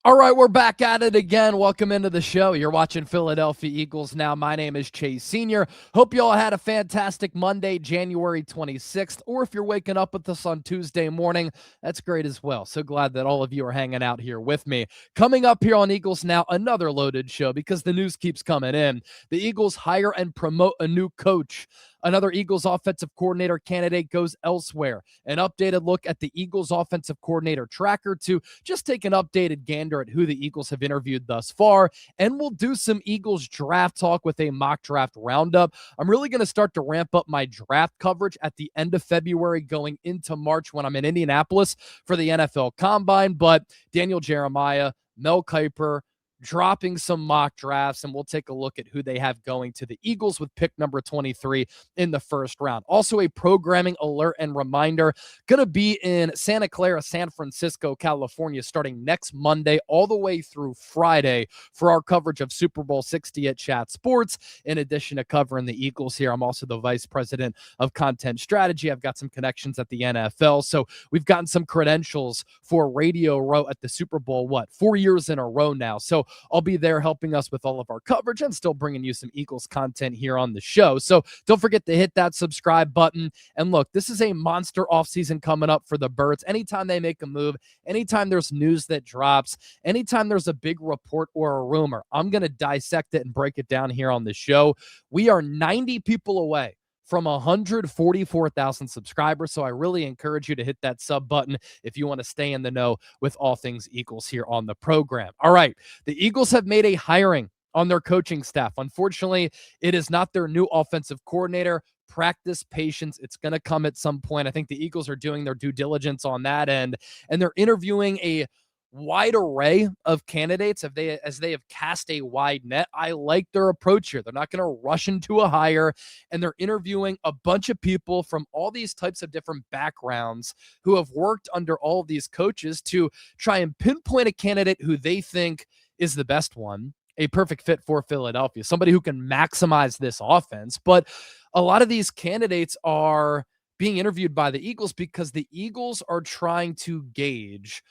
All right, we're back at it again. Welcome into the show. You're watching Philadelphia Eagles now. My name is Chase Sr. Hope you all had a fantastic Monday, January 26th, or if you're waking up with us on Tuesday morning, that's great as well. So glad that all of you are hanging out here with me. Coming up here on Eagles Now, another loaded show because the news keeps coming in. The Eagles hire and promote a new coach. Another Eagles offensive coordinator candidate goes elsewhere. An updated look at the Eagles offensive coordinator tracker to just take an updated gander at who the Eagles have interviewed thus far. And we'll do some Eagles draft talk with a mock draft roundup. I'm really going to start to ramp up my draft coverage at the end of February going into March when I'm in Indianapolis for the NFL Combine. But Daniel Jeremiah, Mel Kiper, dropping some mock drafts, and we'll take a look at who they have going to the Eagles with pick number 23 in the first round. Also, a programming alert and reminder, going to be in Santa Clara, San Francisco, California, starting next Monday all the way through Friday for our coverage of Super Bowl 60 at Chat Sports. In addition to covering the Eagles here, I'm also the vice president of content strategy. I've got some connections at the NFL, so we've gotten some credentials for Radio Row at the Super Bowl, 4 years in a row now. So I'll be there helping us with all of our coverage and still bringing you some Eagles content here on the show. So don't forget to hit that subscribe button. And look, this is a monster offseason coming up for the Birds. Anytime they make a move, anytime there's news that drops, anytime there's a big report or a rumor, I'm going to dissect it and break it down here on the show. We are 90 people away from 144,000 subscribers. So I really encourage you to hit that sub button if you want to stay in the know with all things Eagles here on the program. All right. The Eagles have made a hiring on their coaching staff. Unfortunately, it is not their new offensive coordinator. Practice patience. It's going to come at some point. I think the Eagles are doing their due diligence on that end, and they're interviewing a wide array of candidates as they have cast a wide net. I like their approach here. They're not going to rush into a hire, and they're interviewing a bunch of people from all these types of different backgrounds who have worked under all of these coaches to try and pinpoint a candidate who they think is the best one, a perfect fit for Philadelphia, somebody who can maximize this offense. But a lot of these candidates are being interviewed by the Eagles because the Eagles are trying to gauge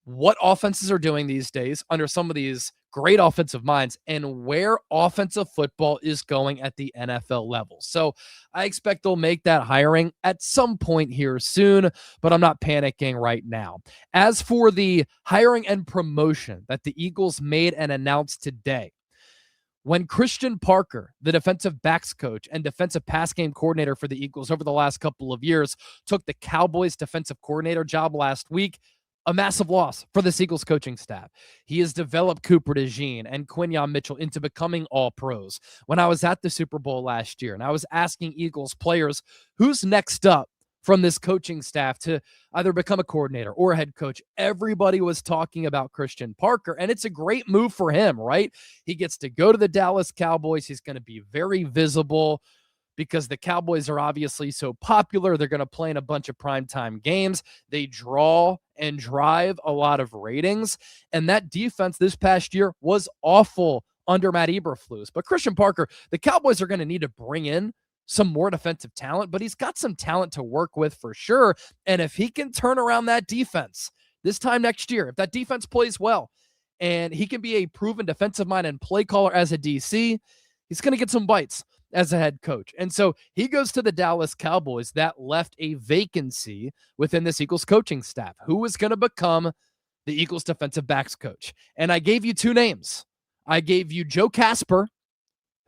what offenses are doing these days under some of these great offensive minds and where offensive football is going at the NFL level. So I expect they'll make that hiring at some point here soon, but I'm not panicking right now. As for the hiring and promotion that the Eagles made and announced today, when Christian Parker, the defensive backs coach and defensive pass game coordinator for the Eagles over the last couple of years, took the Cowboys defensive coordinator job last week, a massive loss for the Eagles coaching staff. He has developed Cooper DeJean and Quinyon Mitchell into becoming all pros. When I was at the Super Bowl last year and I was asking Eagles players, who's next up from this coaching staff to either become a coordinator or a head coach, everybody was talking about Christian Parker, and it's a great move for him, right? He gets to go to the Dallas Cowboys. He's going to be very visible because the Cowboys are obviously so popular. They're going to play in a bunch of primetime games. They draw and drive a lot of ratings. And that defense this past year was awful under Matt Eberflus. But Christian Parker, the Cowboys are going to need to bring in some more defensive talent, but he's got some talent to work with for sure. And if he can turn around that defense this time next year, if that defense plays well, and he can be a proven defensive mind and play caller as a DC, he's going to get some bites as a head coach. And so he goes to the Dallas Cowboys. That left a vacancy within this Eagles coaching staff. Who is going to become the Eagles defensive backs coach? And I gave you two names. I gave you Joe Kasper,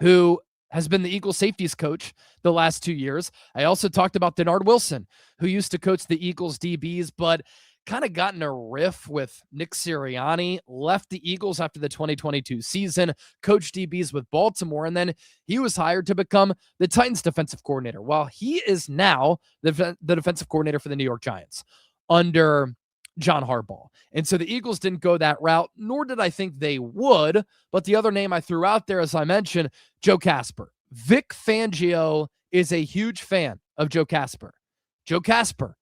who has been the Eagles safeties coach the last 2 years. I also talked about Denard Wilson, who used to coach the Eagles DBs, but kind of got in a riff with Nick Sirianni, left the Eagles after the 2022 season, coached DBs with Baltimore, and then he was hired to become the Titans defensive coordinator. While he is now the defensive coordinator for the New York Giants under John Harbaugh. And so the Eagles didn't go that route, nor did I think they would. But the other name I threw out there, as I mentioned, Joe Kasper. Vic Fangio is a huge fan of Joe Kasper. Joe Kasper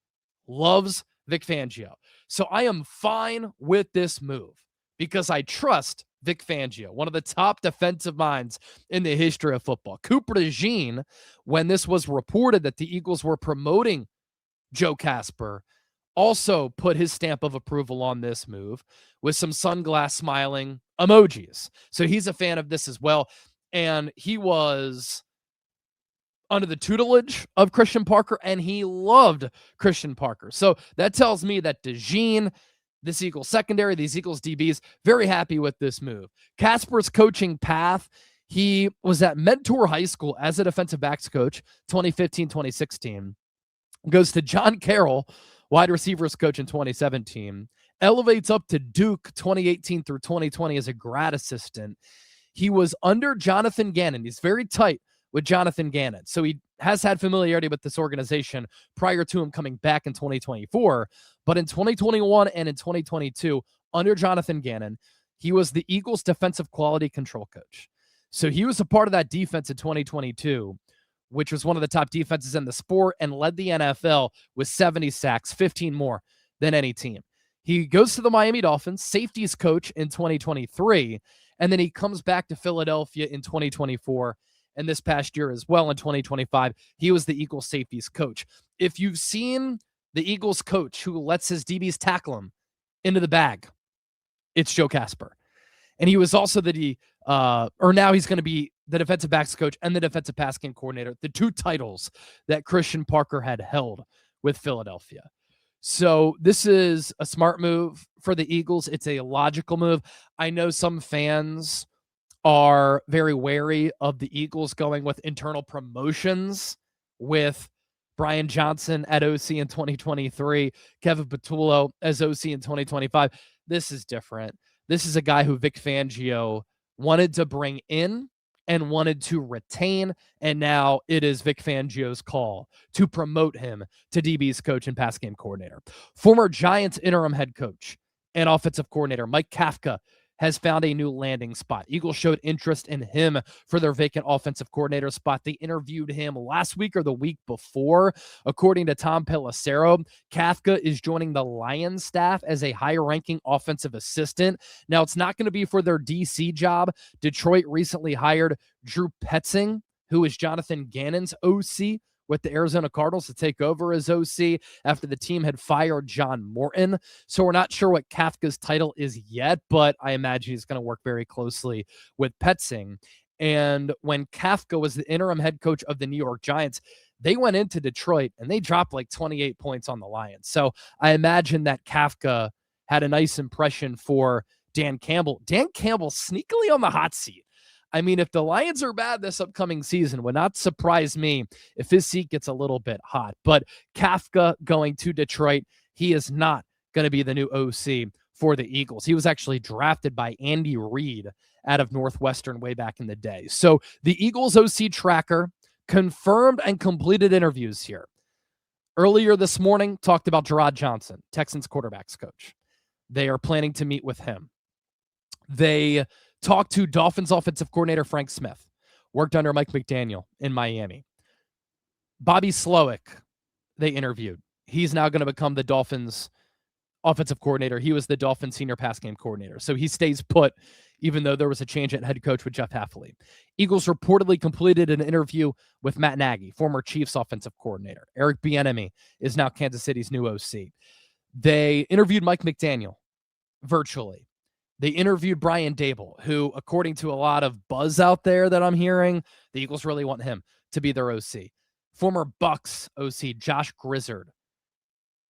loves Vic Fangio. So I am fine with this move because I trust Vic Fangio, one of the top defensive minds in the history of football. Cooper DeJean, when this was reported that the Eagles were promoting Joe Kasper, also put his stamp of approval on this move with some sunglass smiling emojis. So he's a fan of this as well. And he was under the tutelage of Christian Parker, and he loved Christian Parker. So that tells me that DeJean, this Eagles secondary, these Eagles DBs, very happy with this move. Kasper's coaching path, he was at Mentor High School as a defensive backs coach, 2015, 2016. Goes to John Carroll, wide receivers coach in 2017. Elevates up to Duke 2018 through 2020 as a grad assistant. He was under Jonathan Gannon. He's very tight with Jonathan Gannon. So he has had familiarity with this organization prior to him coming back in 2024. But in 2021 and in 2022, under Jonathan Gannon, he was the Eagles defensive quality control coach. So he was a part of that defense in 2022, which was one of the top defenses in the sport and led the NFL with 70 sacks, 15 more than any team. He goes to the Miami Dolphins, safeties coach in 2023, and then he comes back to Philadelphia in 2024. And this past year as well, in 2025, he was the Eagles safeties coach. If you've seen the Eagles coach who lets his DBs tackle him into the bag, it's Joe Kasper. And he was also now he's going to be the defensive backs coach and the defensive pass game coordinator, the two titles that Christian Parker had held with Philadelphia. So this is a smart move for the Eagles. It's a logical move. I know some fans are very wary of the Eagles going with internal promotions with Brian Johnson at OC in 2023, Kevin Patullo as OC in 2025. This is different. This is a guy who Vic Fangio wanted to bring in and wanted to retain, and now it is Vic Fangio's call to promote him to DB's coach and pass game coordinator. Former Giants interim head coach and offensive coordinator Mike Kafka has found a new landing spot. Eagles showed interest in him for their vacant offensive coordinator spot. They interviewed him last week or the week before. According to Tom Pelissero, Kafka is joining the Lions staff as a higher-ranking offensive assistant. Now, it's not going to be for their DC job. Detroit recently hired Drew Petzing, who is Jonathan Gannon's OC with the Arizona Cardinals, to take over as OC after the team had fired John Morton. So we're not sure what Kafka's title is yet, but I imagine he's going to work very closely with Petzing. And when Kafka was the interim head coach of the New York Giants, they went into Detroit and they dropped like 28 points on the Lions. So I imagine that Kafka had a nice impression for Dan Campbell. Dan Campbell sneakily on the hot seat. I mean, if the Lions are bad this upcoming season, would not surprise me if his seat gets a little bit hot. But Kafka going to Detroit, he is not going to be the new OC for the Eagles. He was actually drafted by Andy Reid out of Northwestern way back in the day. So the Eagles OC tracker confirmed and completed interviews here. Earlier this morning, talked about Gerard Johnson, Texans quarterbacks coach. They are planning to meet with him. They talked to Dolphins offensive coordinator Frank Smith, worked under Mike McDaniel in Miami. Bobby Slowick, they interviewed. He's now going to become the Dolphins offensive coordinator. He was the Dolphins senior pass game coordinator. So he stays put, even though there was a change at head coach with Jeff Hafley. Eagles reportedly completed an interview with Matt Nagy, former Chiefs offensive coordinator. Eric Bieniemy is now Kansas City's new OC. They interviewed Mike McDaniel virtually. They interviewed Brian Dable, who, according to a lot of buzz out there that I'm hearing, the Eagles really want him to be their OC. Former Bucks OC Josh Grizzard.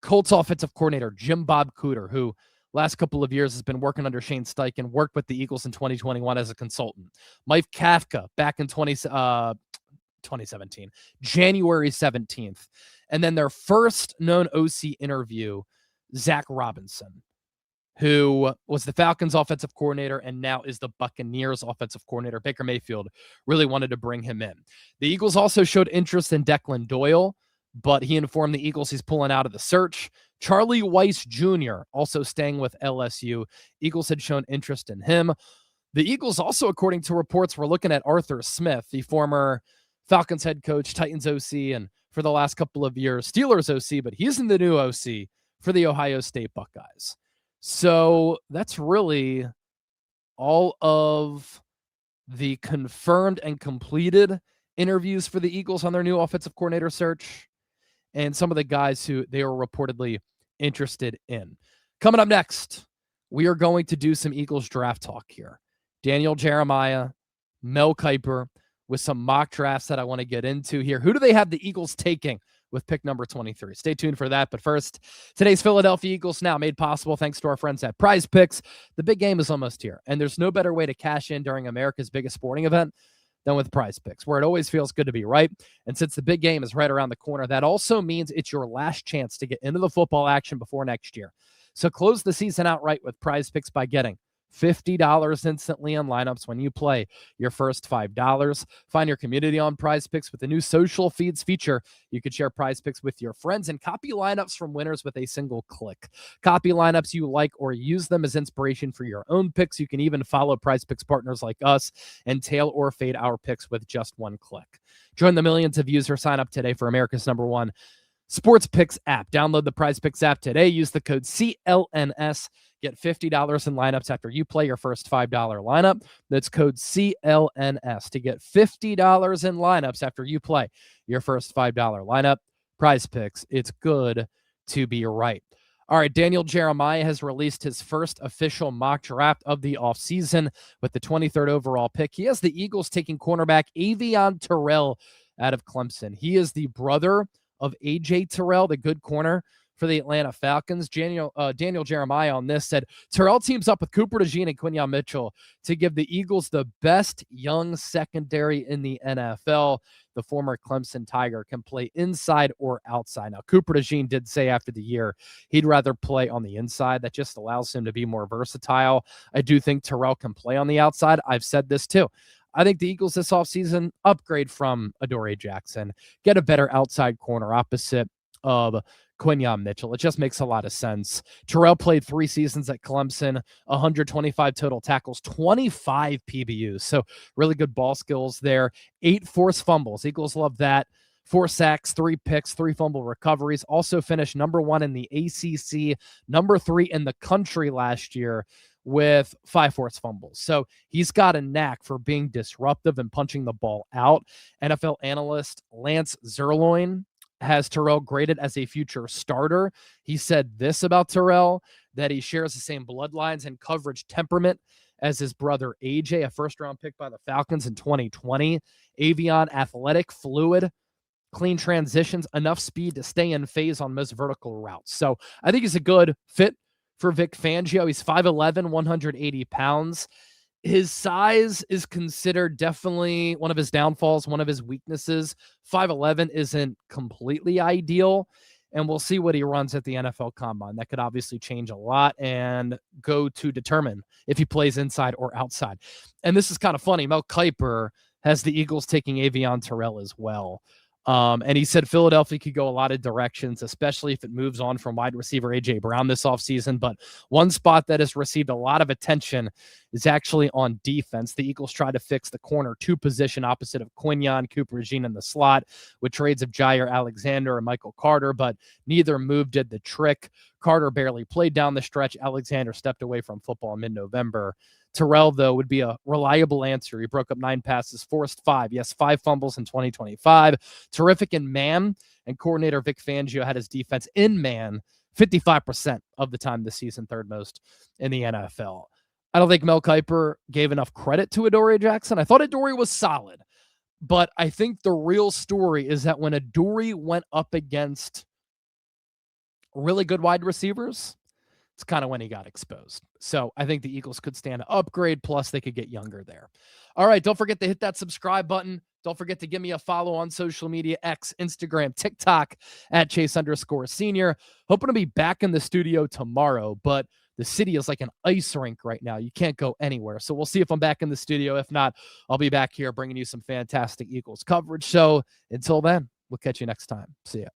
Colts offensive coordinator Jim Bob Cooter, who last couple of years has been working under Shane Steichen, worked with the Eagles in 2021 as a consultant. Mike Kafka back in 2017, January 17th. And then their first known OC interview, Zach Robinson, who was the Falcons offensive coordinator and now is the Buccaneers offensive coordinator. Baker Mayfield really wanted to bring him in. The Eagles also showed interest in Declan Doyle, but he informed the Eagles he's pulling out of the search. Charlie Weiss Jr., also staying with LSU. Eagles had shown interest in him. The Eagles also, according to reports, were looking at Arthur Smith, the former Falcons head coach, Titans OC, and for the last couple of years, Steelers OC, but he's in the new OC for the Ohio State Buckeyes. So that's really all of the confirmed and completed interviews for the Eagles on their new offensive coordinator search, and some of the guys who they were reportedly interested in. Coming up next, we are going to do some Eagles draft talk here. Daniel Jeremiah, Mel Kiper, with some mock drafts that I want to get into here. Who do they have the Eagles taking with pick number 23? Stay tuned for that. But first, today's Philadelphia Eagles Now made possible thanks to our friends at Prize Picks. The big game is almost here, and there's no better way to cash in during America's biggest sporting event than with Prize Picks, where it always feels good to be right. And since the big game is right around the corner, that also means it's your last chance to get into the football action before next year. So close the season out right with Prize Picks by getting $50 instantly on lineups when you play your first $5. Find your community on Prize Picks with the new social feeds feature. You can share Prize Picks with your friends and copy lineups from winners with a single click. Copy lineups you like or use them as inspiration for your own picks. You can even follow Prize Picks partners like us and tail or fade our picks with just one click. Join the millions of users. Sign up today for America's #1 Sports Picks app. Download the Prize Picks app today. Use the code CLNS. Get $50 in lineups after you play your first $5 lineup. That's code CLNS to get $50 in lineups after you play your first $5 lineup. Prize Picks. It's good to be right. All right, Daniel Jeremiah has released his first official mock draft of the offseason with the 23rd overall pick. He has the Eagles taking cornerback Avion Terrell out of Clemson. He is the brother of A.J. Terrell, the good corner for the Atlanta Falcons. Daniel Jeremiah on this said, Terrell teams up with Cooper DeJean and Quinyon Mitchell to give the Eagles the best young secondary in the NFL. The former Clemson Tiger can play inside or outside. Now, Cooper DeJean did say after the year he'd rather play on the inside. That just allows him to be more versatile. I do think Terrell can play on the outside. I've said this too. I think the Eagles this offseason upgrade from Adoree Jackson, get a better outside corner opposite of Quinyon Mitchell. It just makes a lot of sense. Terrell played 3 seasons at Clemson, 125 total tackles, 25 PBUs. So really good ball skills there. 8 forced fumbles. Eagles love that. 4 sacks, 3 picks, 3 fumble recoveries. Also finished #1 in the ACC, #3 in the country last year with 5 forced fumbles. So he's got a knack for being disruptive and punching the ball out. NFL analyst Lance Zierlein has Terrell graded as a future starter. He said this about Terrell, that he shares the same bloodlines and coverage temperament as his brother AJ, a first-round pick by the Falcons in 2020. Avion, athletic, fluid, clean transitions, enough speed to stay in phase on most vertical routes. So I think he's a good fit for Vic Fangio. He's 5'11", 180 pounds. His size is considered definitely one of his downfalls, one of his weaknesses. 5'11" isn't completely ideal, and we'll see what he runs at the NFL Combine. That could obviously change a lot and go to determine if he plays inside or outside. And this is kind of funny. Mel Kiper has the Eagles taking Avion Terrell as well. And he said Philadelphia could go a lot of directions, especially if it moves on from wide receiver A.J. Brown this offseason. But one spot that has received a lot of attention is actually on defense. The Eagles try to fix the corner 2 position opposite of Quinyon, Cooper DeJean in the slot with trades of Jair Alexander and Michael Carter, but neither move did the trick. Carter barely played down the stretch. Alexander stepped away from football in mid-November. Terrell, though, would be a reliable answer. He broke up 9 passes, forced 5. Yes, 5 fumbles in 2025. Terrific in man, and coordinator Vic Fangio had his defense in man 55% of the time this season, 3rd most in the NFL. I don't think Mel Kiper gave enough credit to Adoree Jackson. I thought Adoree was solid, but I think the real story is that when Adoree went up against really good wide receivers, it's kind of when he got exposed. So I think the Eagles could stand to upgrade, plus they could get younger there. All right, don't forget to hit that subscribe button. Don't forget to give me a follow on social media, X, Instagram, TikTok, at Chase_Senior. Hoping to be back in the studio tomorrow, but the city is like an ice rink right now. You can't go anywhere. So we'll see if I'm back in the studio. If not, I'll be back here bringing you some fantastic Eagles coverage. So until then, we'll catch you next time. See ya.